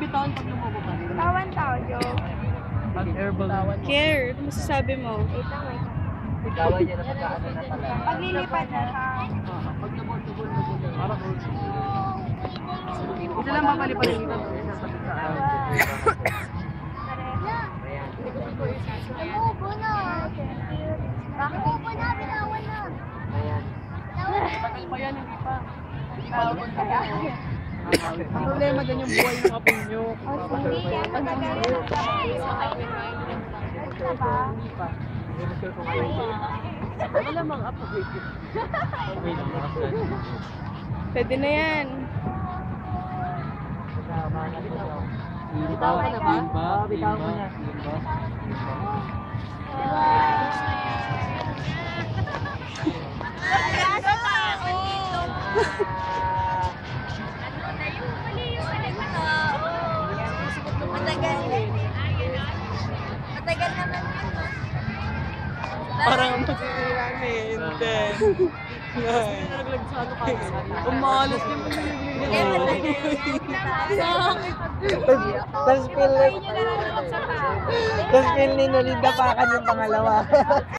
bitawan pag lumubo ka. Tawan tao, joke. Pag-herbal. Care, ano masasabi mo? Wait lang, wait lang. Bitawan niya na pagkaano na talaga. Paglilipad na siya. Pag lumubol na dito. Parang ito lang mapalipad yung ito. Lumubo na. Bakit? Lumubo na, bitawan na. Ayan. Tagal Pa yan, hindi pa. Tawag kaya. Ang problema dyan yung buhay ng apo nyo. Hindi, yan matagal yan. Basta ba? Hindi pa. Wala mang apo. Wait lang mga Pwede na yan. Bitawan ka na ba? Bitawan mo niya. Matagal naman yun. Parang namin. 10, 9. Nalaglag sa ano ka? Umalas din mo Tapos feel ni Nolida pa yung pangalawa.